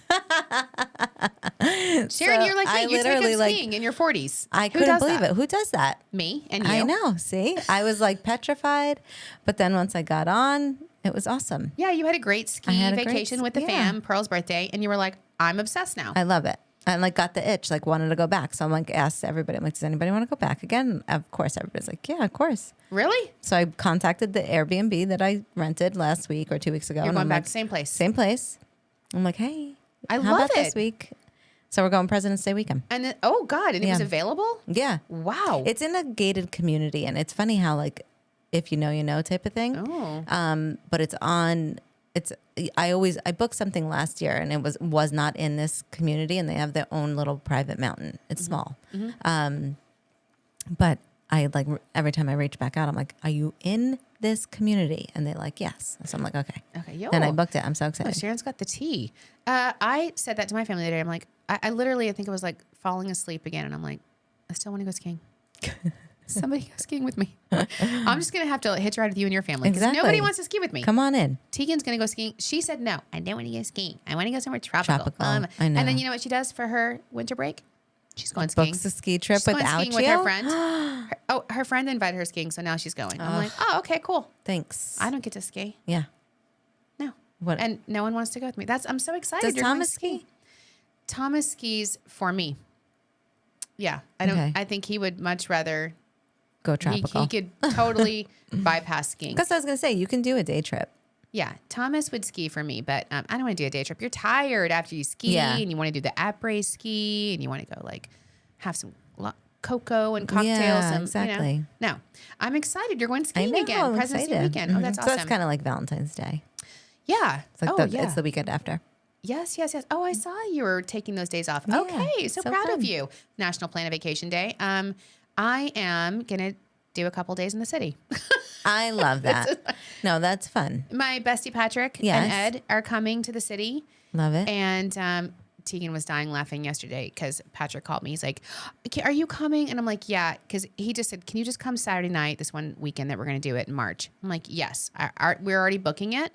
Sharon, you're like I me. You took literally, up like- skiing in your 40s. I Who couldn't does believe that? it. Who does that? Me and you. I know. See, I was like petrified, but then once I got on, it was awesome. Yeah, you had a great ski had a great vacation with the yeah. fam, Pearl's birthday, and you were like, I'm obsessed now. I love it. I like got the itch, like wanted to go back. So I'm like, asked everybody, I'm like, does anybody want to go back again? Of course, everybody's like, yeah, of course. Really? So I contacted the Airbnb that I rented last week or 2 weeks ago. You're and going I'm back like, to the same place. Same place. I'm like, hey, I how love about this it. week? So we're going President's Day weekend. And then, oh God, and it was Yeah. available? Yeah. Wow. It's in a gated community, and it's funny how like if you know type of thing. Oh. But it's on. It's I booked something last year, and it was not in this community, and they have their own little private mountain. It's small, but I like every time I reach back out, I'm like, are you in this community? And they're like, yes. So I'm like, okay. Okay, yo. Then I booked it. I'm so Oh, excited. Sharon's got the tea. I said that to my family the other day. I'm like, I literally, I think it was like falling asleep again. And I'm like, I still want to go skiing. Somebody go skiing with me. I'm just going to have to hitch a ride with you and your family. Because nobody wants to ski with me. Come on in. Tegan's going to go skiing. She said, no, I don't want to go skiing. I want to go somewhere tropical. I know. And then you know what she does for her winter break? She's going skiing. Books a ski trip She's going without skiing you? with her friend. Her friend invited her skiing, so now she's going. I'm like, oh, okay, cool. Thanks. I don't get to ski. Yeah. No. What? And no one wants to go with me. I'm so excited. Does You're going Thomas skiing. ski? Thomas skis for me. Yeah. I don't. Okay. I think he would much rather. Go tropical. He could totally bypass skiing. Because I was going to say, you can do a day trip. Yeah, Thomas would ski for me, but I don't want to do a day trip. You're tired after you ski, Yeah. and you want to do the après ski, and you want to go like have some cocoa and cocktails. Yeah, and, exactly. You know. No, I'm excited. You're going skiing know, again. I'm President's Day excited. weekend. Oh, that's awesome. So it's kind of like Valentine's Day. Yeah. It's like oh, yeah. It's the weekend after. Yes. Oh, I saw you were taking those days off. Yeah, Okay, so proud fun. of you. National Plan a Vacation Day. I am gonna do a couple days in the city. I love that. No, that's fun. My bestie Patrick Yes. and Ed are coming to the city. Love it. And Tegan was dying laughing yesterday because Patrick called me. He's like, "Okay, are you coming?" And I'm like, yeah, because he just said, "Can you just come Saturday night, this one weekend that we're going to do it in March?" I'm like, yes, we're already booking it.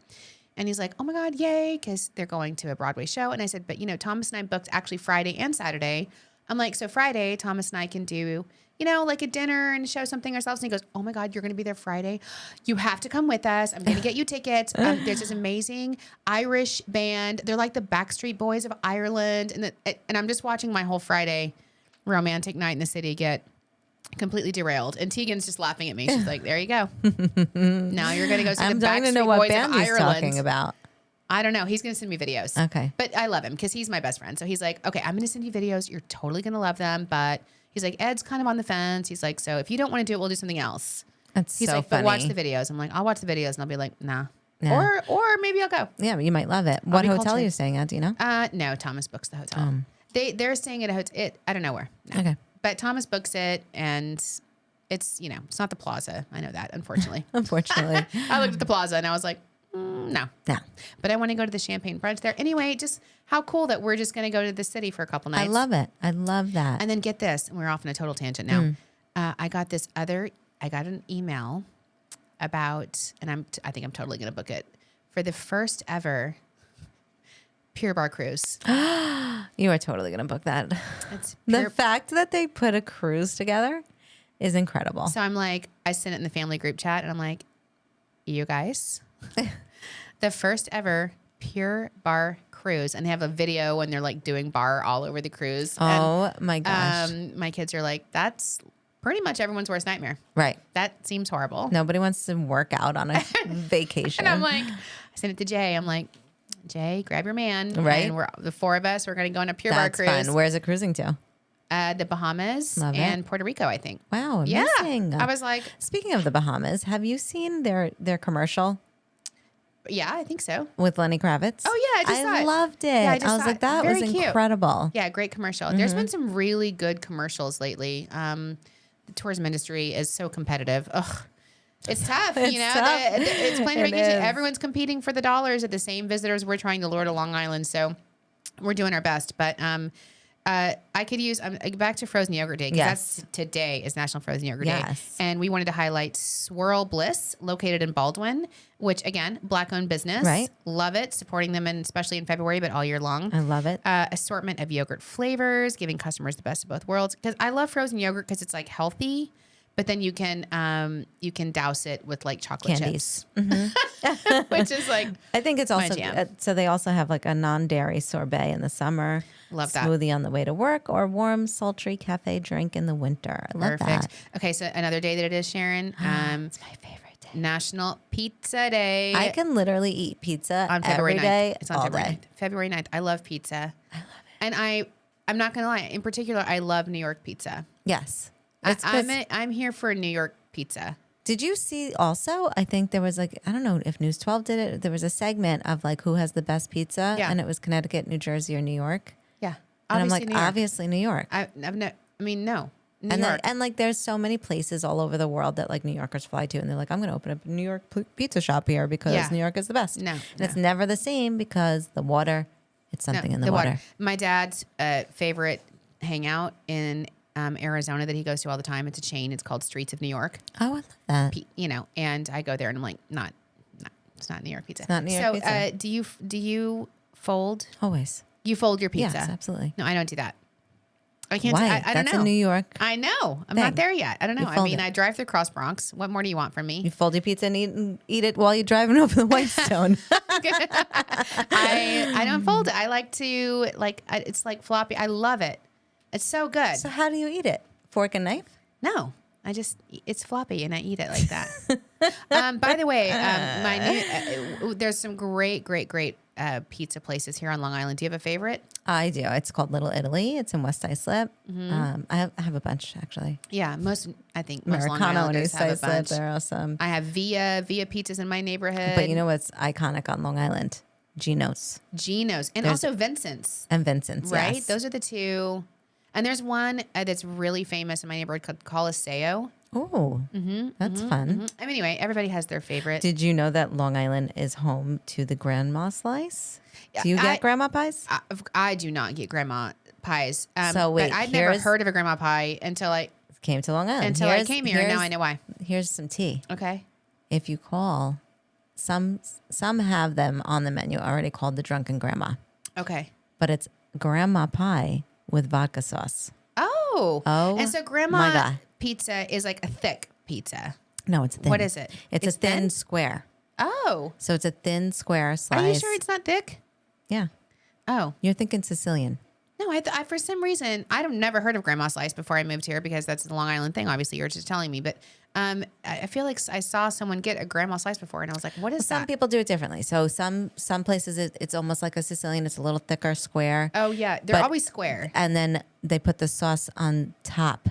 And he's like, "Oh my God, yay," because they're going to a Broadway show. And I said, but Thomas and I booked actually Friday and Saturday. I'm like, so Friday, Thomas and I can do, like a dinner and show something ourselves. And he goes, "Oh my God, you're going to be there Friday. You have to come with us. I'm going to get you tickets." There's this amazing Irish band. They're like the Backstreet Boys of Ireland. And I'm just watching my whole Friday romantic night in the city get completely derailed. And Tegan's just laughing at me. She's like, there you go. Now you're going to go see I'm the dying to know Backstreet what Boys band of he's Ireland. talking about. I don't know. He's going to send me videos. Okay. But I love him because he's my best friend. So he's like, okay, I'm going to send you videos. You're totally going to love them. But he's like, Ed's kind of on the fence. He's like, so if you don't want to do it, we'll do something else. That's He's so like, funny. but watch the videos. I'm like, I'll watch the videos. And I'll be like, nah. Nah. Or maybe I'll go. Yeah, you might love it. What be hotel are cultured. you staying at? Do you know? No, Thomas books the hotel. They're staying at a hotel. I don't know where. No. Okay. But Thomas books it, and it's it's not the Plaza. I know that, unfortunately. Unfortunately. I looked at the Plaza and I was like, no. No. But I want to go to the Champagne Brunch there. Anyway, just how cool that we're just going to go to the city for a couple nights. I love it. I love that. And then get this, and we're off on a total tangent now. I got an email about, and I think I'm totally going to book it, for the first ever Pure Bar cruise. You are totally going to book that. It's The pure. fact that they put a cruise together is incredible. So I'm like, I sent it in the family group chat, and I'm like, you guys, the first ever Pure Bar cruise, and they have a video when they're like doing bar all over the cruise. Oh my gosh. And my kids are like, that's pretty much everyone's worst nightmare. Right. That seems horrible. Nobody wants to work out on a vacation. And I'm like, I sent it to Jay. I'm like, Jay, grab your man. Right. And we're the four of us. We're going to go on a Pure That's Bar cruise. fun. Where's it cruising to? The Bahamas Love it. and Puerto Rico, I think. Wow, Yeah. amazing. I was like, Speaking of the Bahamas, have you seen their commercial yeah, I think so. with Lenny Kravitz? Oh, yeah, I just saw it. loved it. Yeah, I just was saw like, it. that was Very cute. incredible. Yeah, great commercial. There's been some really good commercials lately. The tourism industry is so competitive. Ugh. It's tough, It's tough. It's Plan a It Vacation. is. Everyone's competing for the dollars at the same visitors we're trying to lure to Long Island. So we're doing our best. But I could use back to frozen yogurt day because Yes. that's today is National Frozen Yogurt Yes. Day, and we wanted to highlight Swirl Bliss, located in Baldwin, which again, Black-owned business. Right. Love it, supporting them, and especially in February, but all year long. I love it. Assortment of yogurt flavors, giving customers the best of both worlds. Because I love frozen yogurt because it's like healthy, but then you can douse it with like chocolate Candies. chips, which is like I think it's my also jam. so they also have like a non-dairy sorbet in the summer. Love that. Smoothie on the way to work or warm, sultry cafe drink in the winter. I love perfect. that. Okay, so another day that it is, Sharon. It's my favorite day. National Pizza Day. I can literally eat pizza on February every 9th. day, It's on all February day. 9th. February 9th. I love pizza. I love it. And I'm not gonna lie. In particular, I love New York pizza. Yes. It's 'cause- I'm here for New York pizza. Did you see also, I think there was like, I don't know if News 12 did it. There was a segment of like who has the best pizza. Yeah. And it was Connecticut, New Jersey, or New York. Yeah. And I'm like, New York. obviously New York. No. New York. And like there's so many places all over the world that like New Yorkers fly to, and they're like, I'm going to open up a New York pizza shop here because New York is the best. No, and it's never the same because the water, it's something in the water. My dad's favorite hangout in Arizona that he goes to all the time. It's a chain. It's called Streets of New York. Oh, I love that. You know, and I go there and I'm like, it's not New York pizza. It's not New York pizza. Do you fold? Always. You fold your pizza? Yes, absolutely. No, I don't do that. I can't. Why? I don't know. That's in New York. I know. I'm not there yet. I don't know. I mean, I drive through Cross Bronx. What more do you want from me? You fold your pizza and eat it while you're driving over the Whitestone. I don't fold it. I like to it's like floppy. I love it. It's so good. So how do you eat it? Fork and knife? No, it's floppy and I eat it like that. By the way, there's some great pizza places here on Long Island. Do you have a favorite? I do. It's called Little Italy. It's in West Islip. I have a bunch actually. Yeah, most Long Americano and Islanders East have a bunch. Islip. They're awesome. I have Via pizzas in my neighborhood. But you know what's iconic on Long Island? Gino's. And also Vincent's. And Vincent's, right? yes. Those are the two. And there's one that's really famous in my neighborhood called Coliseum. Oh, that's fun. Anyway, everybody has their favorite. Did you know that Long Island is home to the grandma slice? Do you get grandma pies? I do not get grandma pies. So wait, but I'd never heard of a grandma pie until I came to Long Island. I came here, and now I know why. Here's some tea. Okay. If you call, some have them on the menu already called the drunken grandma. Okay. But it's grandma pie with vodka sauce. Oh. And so my grandma God. pizza is like a thick pizza. No, it's thin. What is it? It's a thin square. Oh. So it's a thin square slice. Are you sure it's not thick? Yeah. Oh. You're thinking Sicilian. No, I for some reason, I've never heard of grandma slice before I moved here because that's the Long Island thing. Obviously, you're just telling me. But I feel like I saw someone get a grandma slice before and I was like, what is that? Some people do it differently. So some places it's almost like a Sicilian. It's a little thicker square. Oh, yeah. They're always square. And then they put the sauce on top.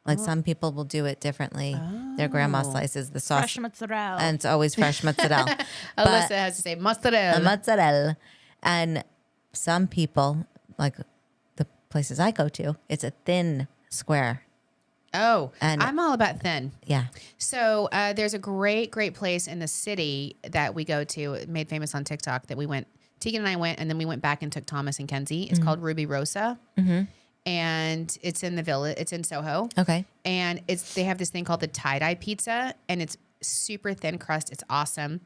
Like some people will do it differently. Their grandma slices the sauce. Fresh mozzarella. And it's always fresh mozzarella. Alyssa has to say mozzarella. Mozzarella. And some people, like the places I go to, it's a thin square. Oh, And- I'm all about thin. Yeah. So there's a great place in the city that we go to, made famous on TikTok, that we went. Tegan and I went, and then we went back and took Thomas and Kenzie. It's called Ruby Rosa, and it's in the village. It's in Soho. Okay. And they have this thing called the tie-dye pizza, and it's super thin crust. It's awesome.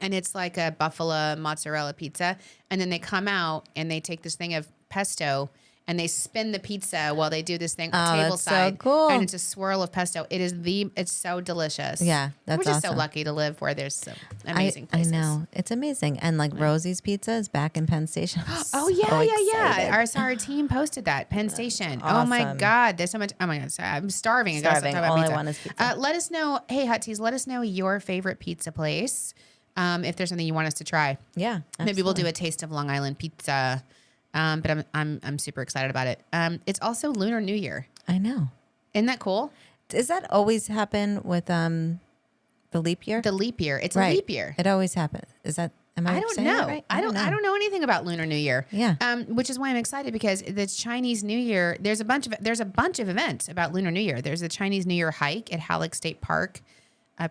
And it's like a buffalo mozzarella pizza. And then they come out and they take this thing of pesto and they spin the pizza while they do this thing table side. so cool. And it's a swirl of pesto. It's so delicious. Yeah, that's We're just so awesome. lucky to live where there's some amazing places. I know. It's amazing. And like Rosie's Pizza is back in Penn Station. Oh, yeah, yeah. Our team posted that. Penn Station. Oh, my Awesome. God. There's so much. Oh, my God. Sorry, I'm starving. I gotta stop talking about All pizza. I want is pizza. Let us know. Hey, Hot Teas, let us know your favorite pizza place. If there's something you want us to try. Yeah. Maybe we'll do absolutely. a taste of Long Island pizza. But I'm super excited about it. It's also Lunar New Year. I know. Isn't that cool? Does that always happen with the leap year? The leap year. It's a leap year. It always happens. Is that? Am I? I don't saying know. that right? I don't know anything about Lunar New Year. Yeah. Which is why I'm excited because the Chinese New Year. There's a bunch of events about Lunar New Year. There's the Chinese New Year hike at Halleck State Park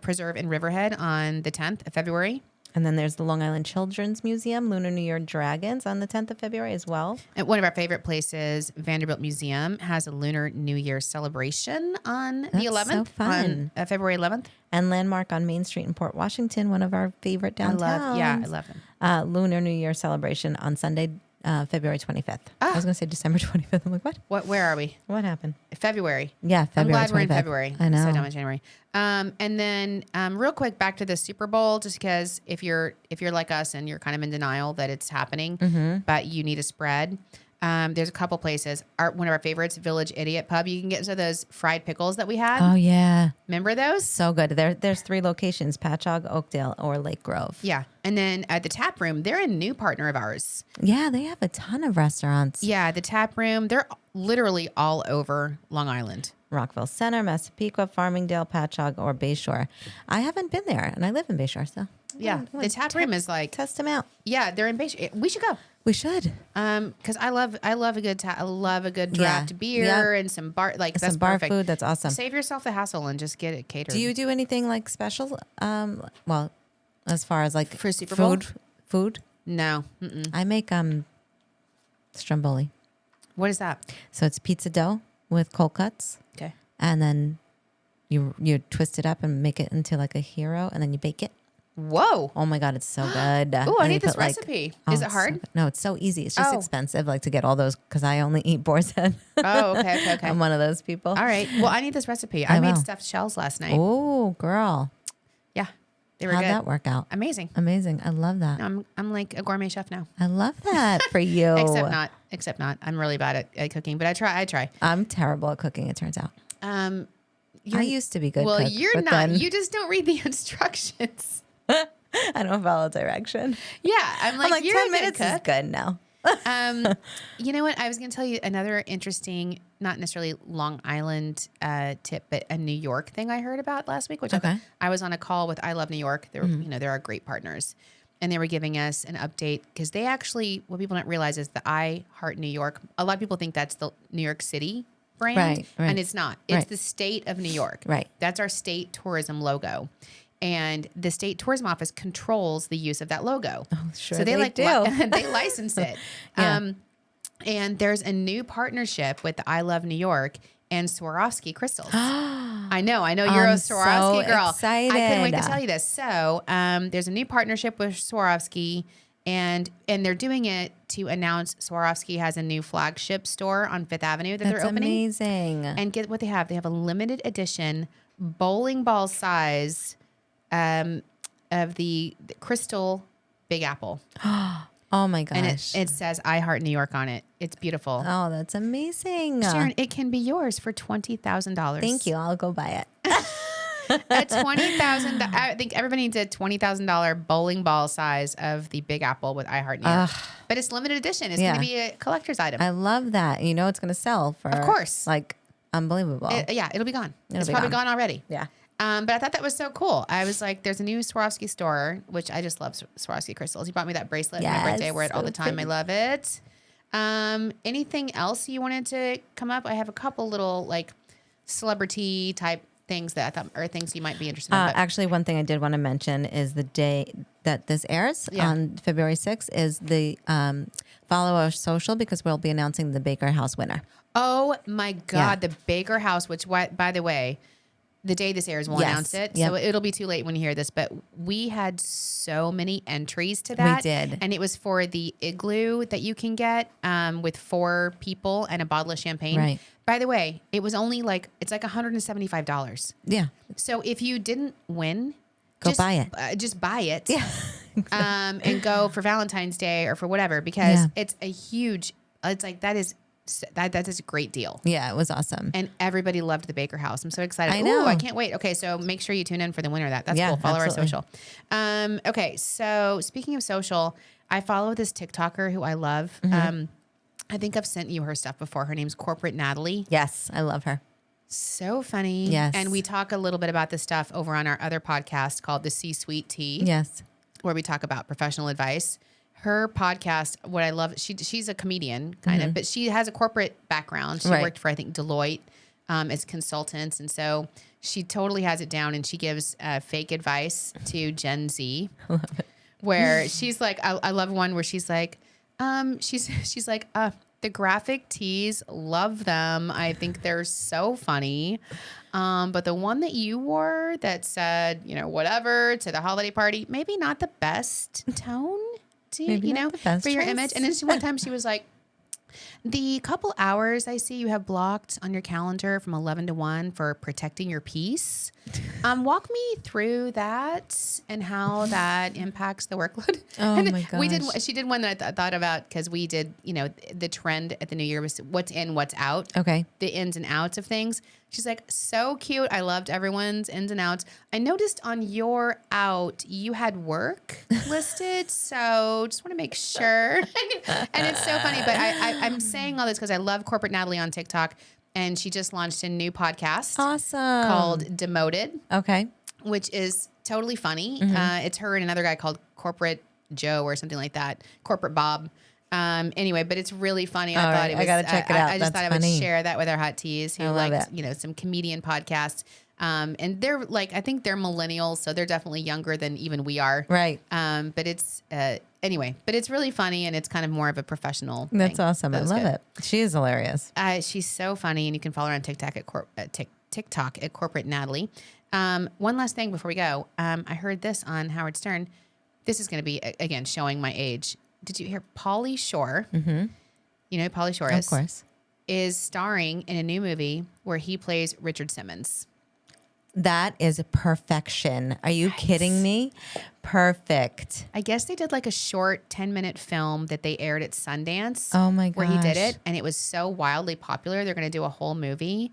Preserve in Riverhead on the 10th of February. And then there's the Long Island Children's Museum, Lunar New Year Dragons on the 10th of February as well. And one of our favorite places, Vanderbilt Museum, has a Lunar New Year celebration on the 11th, so fun. on February 11th. And Landmark on Main Street in Port Washington, one of our favorite downtowns. I love them. Lunar New Year celebration on Sunday, February 25th. I was going to say December 25th. I'm like, what? Where are we? What happened? February. Yeah, February I'm glad we're in 25th. February. I know. So not January. And then real quick, back to the Super Bowl, just because if you're like us and you're kind of in denial that it's happening, but you need a spread. There's a couple places. One of our favorites, Village Idiot Pub. You can get some of those fried pickles that we had. Oh, yeah. Remember those? So good. There's 3 locations, Patchogue, Oakdale, or Lake Grove. Yeah. And then at the Tap Room, they're a new partner of ours. Yeah, they have a ton of restaurants. Yeah, the Tap Room, they're literally all over Long Island. Rockville Center, Massapequa, Farmingdale, Patchogue, or Bayshore. I haven't been there, and I live in Bayshore, so Yeah, the Tap Room is like... test them out. Yeah, they're in Bayshore. We should go. We should. Because I love a good draft beer and some bar that's some bar perfect. food. That's awesome. Save yourself the hassle and just get it catered. Do you do anything like special? Well, as far as like For Super Bowl? Food? No. Mm-mm. I make stromboli. What is that? So it's pizza dough with cold cuts, Okay. and then you twist it up and make it into like a hero, and then you bake it. Whoa. Oh my God, it's so good. Oh, I And need you this put, like- recipe. Oh, Is it it's hard? so good. No, it's so easy. It's just Oh. expensive, like to get all those because I only eat boar's head. Oh, okay. I'm one of those people. All right. Well, I need this recipe. I made will. stuffed shells last night. Oh, girl, Yeah. They were how'd good. that work out? Amazing. Amazing. I love that. I'm like a gourmet chef now. I love that for you. Except not. I'm really bad at cooking, but I try. I'm terrible at cooking. It turns out. I used to be good. Well, cook, you're but not. then You just don't read the instructions. I don't follow direction. Yeah, I'm like you're 10 a minutes good is cook. good now. You know what? I was going to tell you another interesting, not necessarily Long Island tip, but a New York thing I heard about last week. Which I was on a call with I Love New York. They're they're our great partners, and they were giving us an update because they actually what people don't realize is the I Heart New York. A lot of people think that's the New York City brand, Right. and it's not. It's Right. the state of New York. Right. That's our state tourism logo. And the state tourism office controls the use of that logo. Oh, sure So they they do. they license it. Yeah. And there's a new partnership with I Love New York and Swarovski crystals. I know you're a I'm Swarovski so girl. excited. I couldn't wait to tell you this. So there's a new partnership with Swarovski, and they're doing it to announce Swarovski has a new flagship store on Fifth Avenue that That's they're opening. amazing. And get what they have. They have a limited edition bowling ball size of the crystal Big Apple. Oh my gosh. And it says I Heart New York on it. It's beautiful. Oh, that's amazing. Sharon, it can be yours for $20,000. Thank you. I'll go buy it. A $20,000. I think everybody needs a $20,000 bowling ball size of the Big Apple with I Heart New York. But it's limited edition. It's going to be a collector's item. I love that. You know it's going to sell for, Of course. like unbelievable. It'll be gone. It's be probably gone. gone already. Yeah. But I thought that was so cool. I was like, there's a new Swarovski store, which I just love Swarovski crystals. You bought me that bracelet for my Yes, birthday. I wear it all so the time. pretty. I love it. Anything else you wanted to come up? I have a couple little like celebrity type things that I thought are things you might be interested in. but- Actually, one thing I did want to mention is the day that this airs on February 6th is the follow our social because we'll be announcing the Baker House winner. Oh my God, the Baker House, which by the way, the day this airs, we'll announce it. Yep. So it'll be too late when you hear this, but we had so many entries to that. We did. And it was for the igloo that you can get with 4 people and a bottle of champagne. Right. By the way, it was only it's like $175. Yeah. So if you didn't win, Go buy it. Just buy it. Yeah. And go for Valentine's Day or for whatever, because Yeah. it's a huge, it's like, that is a great deal. Yeah, it was awesome. And everybody loved the Baker House. I'm so excited. I know. Ooh, I can't wait. Okay, so make sure you tune in for the winner of that. That's Yeah, cool. Follow absolutely. our social. Okay, so speaking of social, I follow this TikToker who I love. Mm-hmm. I think I've sent you her stuff before. Her name's Corporate Natalie. Yes, I love her. So funny. Yes. And we talk a little bit about this stuff over on our other podcast called The C-Suite Tea, Yes. where we talk about professional advice. Her podcast, what I love, she's a comedian kind of, but she has a corporate background. She Right. worked for, I think, Deloitte as consultants. And so she totally has it down, and she gives fake advice to Gen Z where she's like, I love one where she's like, she's like, the graphic tees, love them. I think they're so funny. But the one that you wore that said, whatever to the holiday party, maybe not the best tone to, Maybe not the best for your choice. image. And then one time she was like, the couple hours I see you have blocked on your calendar from 11 to 1 for protecting your peace. Walk me through that and how that impacts the workload. Oh And my gosh. she did one that I thought about because we did, the trend at the New Year was what's in, what's out. Okay. The ins and outs of things. She's like, so cute. I loved everyone's ins and outs. I noticed on your out, you had work listed. So just want to make sure. And it's so funny. But I'm saying all this because I love Corporate Natalie on TikTok. And she just launched a new podcast Awesome. called Demoted, Okay. which is totally funny. Mm-hmm. It's her and another guy called Corporate Joe or something like that. Corporate Bob. Anyway, but it's really funny. All I thought right, it was. I gotta check it out. I just That's thought I would funny. share that with our hot teas who I love like it. some comedian podcasts. And they're like, I think they're millennials, so they're definitely younger than even we are. Right. But it's anyway, but it's really funny and it's kind of more of a professional. That's thing. awesome. That I was love good. it. She is hilarious. She's so funny, and you can follow her on TikTok at TikTok at Corporate Natalie. One last thing before we go. I heard this on Howard Stern. This is going to be again showing my age. Did you hear Pauly Shore? Mm-hmm. You know who Pauly Shore is? Of course. Is starring in a new movie where he plays Richard Simmons. That is perfection. Are you kidding me? Perfect. I guess they did like a short 10-minute film that they aired at Sundance. Oh my Where he did gosh. it, and it was so wildly popular. They're going to do a whole movie,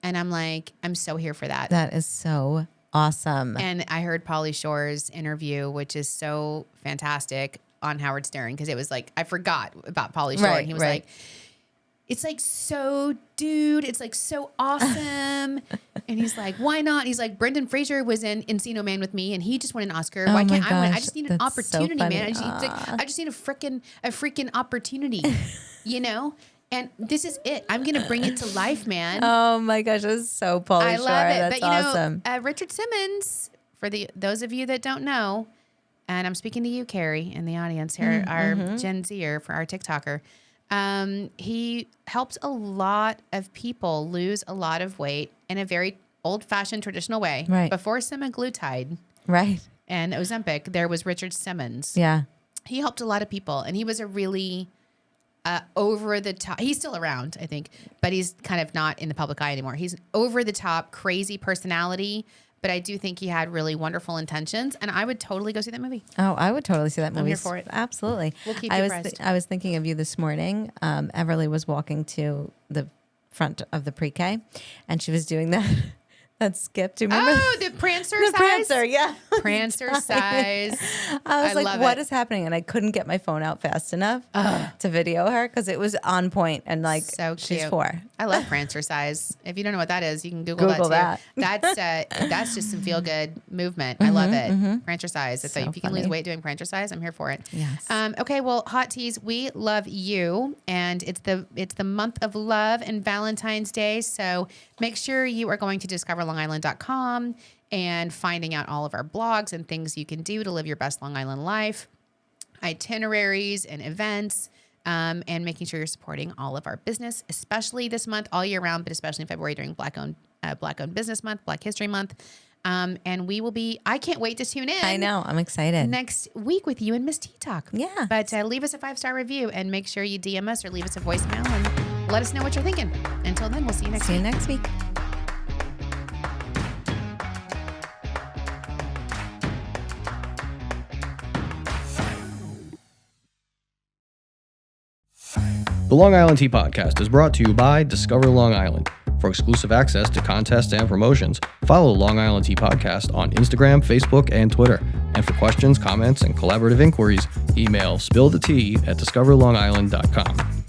and I'm like, I'm so here for that. That is so awesome. And I heard Pauly Shore's interview, which is so fantastic, on Howard Stern, because it was like, I forgot about Pauly Shore, Right, and he was right. like, it's like so, dude, it's like so awesome. And he's like, why not? He's like, Brendan Fraser was in Encino Man with me, and he just won an Oscar. Oh Why my can't I win? I gosh, just need an that's so opportunity, man. I funny. just need a freaking opportunity, you know? And this is it. I'm gonna bring it to life, man. Oh my gosh, that's so Pauly I Shore. love it. That's But you awesome. know, Richard Simmons, for those of you that don't know, and I'm speaking to you, Carrie, in the audience here, our Gen Zer, for our TikToker. He helped a lot of people lose a lot of weight in a very old-fashioned, traditional way. Right. Before semaglutide Right. and Ozempic, there was Richard Simmons. Yeah. He helped a lot of people, and he was a really over the top. He's still around, I think, but he's kind of not in the public eye anymore. He's over the top, crazy personality, but I do think he had really wonderful intentions, and I would totally go see that movie. Oh, I would totally see that movie. here for it. Absolutely. We'll keep I you was abreast. I was thinking of you this morning. Everly was walking to the front of the pre-K, and she was doing that skip. Do you remember? Oh, the Prancer the size? Prancer, yeah. Prancer size. I was I like, love what it. is happening? And I couldn't get my phone out fast enough to video her because it was on point and like So she's cute. 4. I love Prancer size. If you don't know what that is, you can Google that too. That's just some feel good movement. I love it. Prancer size. So If you can lose funny. weight doing Prancer size, I'm here for it. Yes. Okay. Well, hot teas, we love you, and it's the month of love and Valentine's Day. So make sure you are going to discoverlongisland.com and finding out all of our blogs and things you can do to live your best Long Island life, itineraries and events. And making sure you're supporting all of our business, especially this month, all year round, but especially in February during Black-owned Business Month, Black History Month. And I can't wait to tune in. I know. I'm excited. Next week with you and Miss Tea Talk. Yeah. But leave us a 5-star review and make sure you DM us or leave us a voicemail and let us know what you're thinking. Until then, we'll see you next See week. you next week. The Long Island Tea Podcast is brought to you by Discover Long Island. For exclusive access to contests and promotions, follow Long Island Tea Podcast on Instagram, Facebook, and Twitter. And for questions, comments, and collaborative inquiries, email spillthetea@discoverlongisland.com.